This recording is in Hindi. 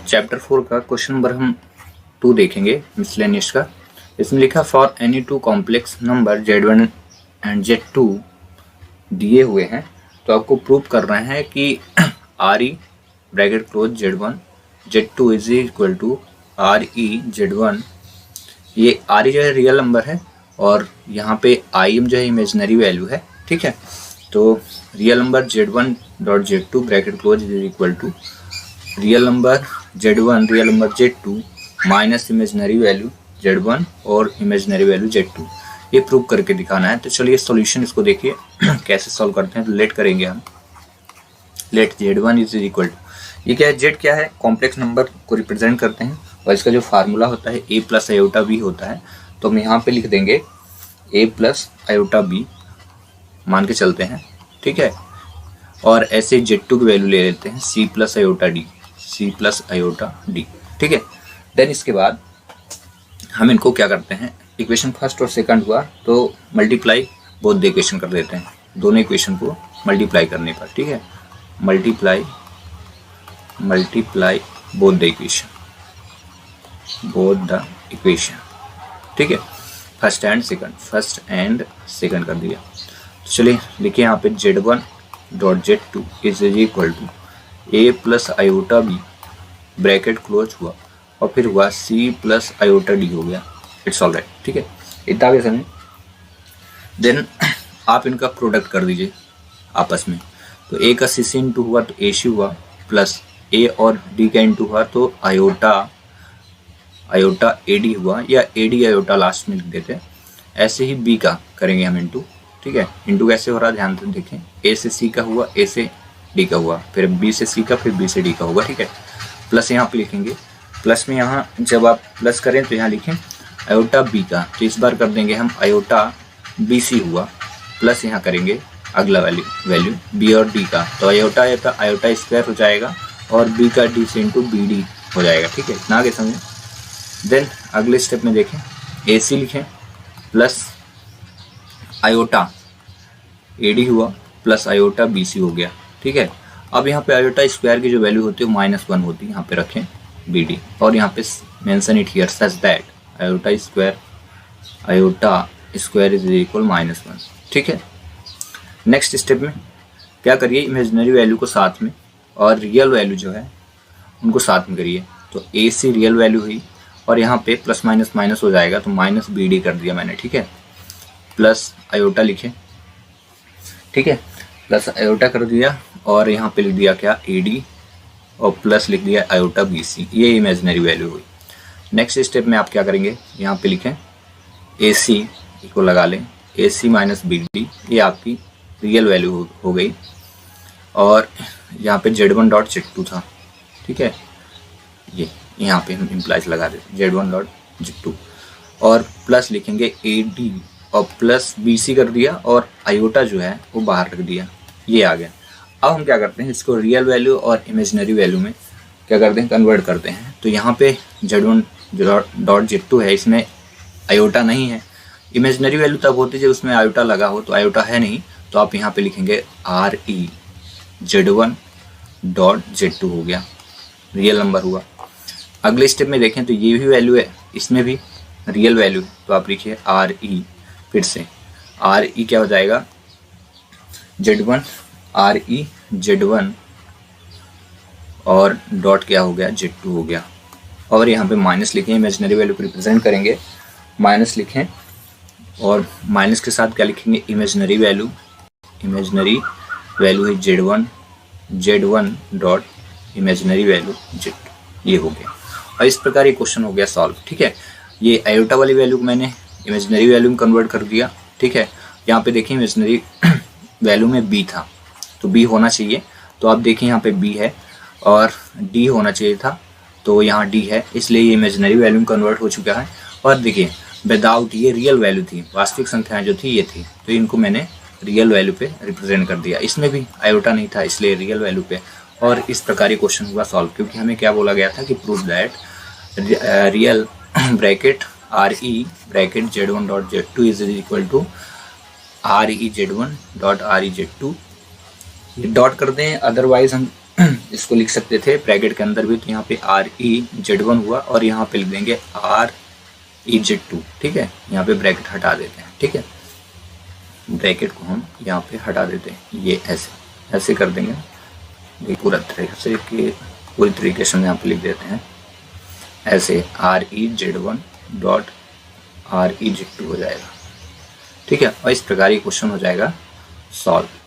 चैप्टर 4 का क्वेश्चन नंबर हम 2 देखेंगे मिसलेनियस का। इसमें लिखा for any two complex number Z1 and Z2 दिए हुए हैं, तो आपको प्रूव करना है कि RE bracket close Z1 Z2 is equal to RE Z1। ये RE जो है रियल नंबर है और यहाँ पे IM जो है इमेजिनरी वैल्यू है। ठीक है, तो real number Z1 dot Z2 bracket close is equal to real number Z1 real number Z2 minus imaginary value Z1 और इमेजिनरी वैल्यू Z2। ये प्रूव करके दिखाना है। तो चलिए सॉल्यूशन इसको देखिए कैसे सॉल्व करते हैं। तो लेट करेंगे हम, late Z1 is equal to, ये क्या है, Z क्या है, कॉम्प्लेक्स नंबर को रिप्रेजेंट करते हैं और इसका जो फार्मूला होता है A प्लस आयोटा B होता है। तो हम यहाँ पे लिख देंगे A प्लस आयोटा B मान के चलते हैं। ठीक है, और ऐसे Z2 की वैल्यू ले लेते हैं C plus iota D, C plus iota D। ठीक है, देन इसके बाद हम इनको क्या करते हैं, इक्वेशन फर्स्ट और सेकंड हुआ तो मल्टीप्लाई बोथ द इक्वेशन कर देते हैं, दोनों इक्वेशन को मल्टीप्लाई करने पर। ठीक है, मल्टीप्लाई बोथ द इक्वेशन, ठीक है, फर्स्ट एंड सेकंड कर दिया। तो चलिए लिखिए यहाँ पे Z1 dot Z2 is equal to A plus iota B bracket close हुआ और फिर हुआ C प्लस आयोटा D हो गया। It's all right. ठीक है, इतना आगे समझे। देन आप इनका प्रोडक्ट कर दीजिए आपस में। तो A का C से इंटू हुआ तो AC हुआ, प्लस A और D का इंटू हुआ तो आयोटा AD हुआ, या AD आयोटा लास्ट में लिख देते हैं। ऐसे ही B का करेंगे हम इंटू। ठीक है, इंटू कैसे हो रहा है ध्यान से देखें। A से C का हुआ, A से D का हुआ, फिर B से C का, फिर B से D का होगा। ठीक है, प्लस यहाँ पे लिखेंगे। प्लस में यहाँ जब आप प्लस करें तो यहाँ लिखें आयोटा B का, तो इस बार कर देंगे हम आयोटा BC हुआ, प्लस यहाँ करेंगे अगला वैल्यू B और D का, तो आयोटा स्क्वायर हो जाएगा और B का D से इंटू BD हो जाएगा। ठीक है, इतना आगे समझें। देन अगले स्टेप में देखें, AC लिखें प्लस आयोटा AD हुआ प्लस आयोटा BC हो गया। ठीक है, अब यहाँ पे आयोटा स्क्वायर की जो वैल्यू होती है -1 होती है, यहाँ पे रखें BD और यहाँ पे mention it here such that iota square is equal -1। ठीक है, नेक्स्ट स्टेप में क्या करिए, इमेजिनरी वैल्यू को साथ में और रियल वैल्यू जो है उनको साथ में करिए। तो AC रियल वैल्यू हुई और यहाँ पे प्लस माइनस माइनस हो जाएगा तो माइनस BD कर दिया मैंने। ठीक है, प्लस आयोटा लिखे। ठीक है, प्लस आयोटा कर दिया और यहाँ पे लिख दिया क्या AD और प्लस लिख दिया आयोटा BC, ये इमेजिनरी वैल्यू हुई। नेक्स्ट स्टेप में आप क्या करेंगे, यहाँ पे लिखें AC को लगा लें, AC माइनस BD, ये आपकी रियल वैल्यू हो गई। और यहाँ पे Z1 डॉट Z2 था। ठीक है, ये यहाँ पे हम इम्प्लाइज लगा देते Z1 डॉट Z2 और प्लस लिखेंगे AD और प्लस BC कर दिया और आयोटा जो है वो बाहर रख दिया, ये आ गया। अब हम क्या करते हैं, इसको रियल वैल्यू और इमेजिनरी वैल्यू में क्या करते हैं, कन्वर्ट करते हैं। तो यहाँ पे Z1 डॉट Z2 है, इसमें आयोटा नहीं है। इमेजिनरी वैल्यू तब होती है जब उसमें आयोटा लगा हो, तो आयोटा है नहीं, तो आप यहाँ पे लिखेंगे RE Z1 डॉट Z2 हो गया, रियल नंबर हुआ। अगले स्टेप में देखें तो ये भी वैल्यू है, इसमें भी रियल वैल्यू, तो आप लिखिए RE, फिर से RE क्या हो जाएगा, Z1 RE Z1 और डॉट क्या हो गया, Z2 हो गया। और यहाँ पे माइनस लिखें, इमेजिनरी वैल्यू को रिप्रेजेंट करेंगे, माइनस लिखें और माइनस के साथ क्या लिखेंगे, इमेजिनरी वैल्यू है Z1 dot imaginary value Z2, ये हो गया। और इस प्रकार ये क्वेश्चन हो गया सॉल्व। ठीक है, ये आयोटा वाली वैल्यू को मैंने इमेजिनरी वैल्यू में कन्वर्ट कर दिया। ठीक है, यहाँ पे देखिए इमेजिनरी वैल्यू में B था तो B होना चाहिए, तो आप देखिए यहाँ पे B है और D होना चाहिए था, तो यहाँ D है, इसलिए ये इमेजिनरी वैल्यू में कन्वर्ट हो चुका है। और देखिए विदाउट, ये रियल वैल्यू थी, वास्तविक संख्याएं जो थी ये थी, तो इनको मैंने रियल वैल्यू पे रिप्रेजेंट कर दिया। इसमें भी आयोटा नहीं था इसलिए रियल वैल्यू पे। और इस प्रकार ये क्वेश्चन हुआ सॉल्व, क्योंकि हमें क्या बोला गया था कि prove that real bracket RE bracket Z1 dot Z2 is equal to RE Z1 dot RE Z2। Dot कर दें, अदरवाइज हम इसको लिख सकते थे ब्रैकेट के अंदर भी, तो यहाँ पे REZ1 हुआ और यहाँ पे लिख देंगे REZ2। ठीक है, यहाँ पे ब्रैकेट हटा देते हैं। ठीक है, ब्रैकेट को हम यहाँ पे हटा देते हैं, ये ऐसे ऐसे कर देंगे। ये पूरी तरीके से हम यहाँ पे लिख देते हैं ऐसे, REZ1.REZ2 हो जाएगा। ठीक है, और इस प्रकार ये क्वेश्चन हो जाएगा सॉल्व।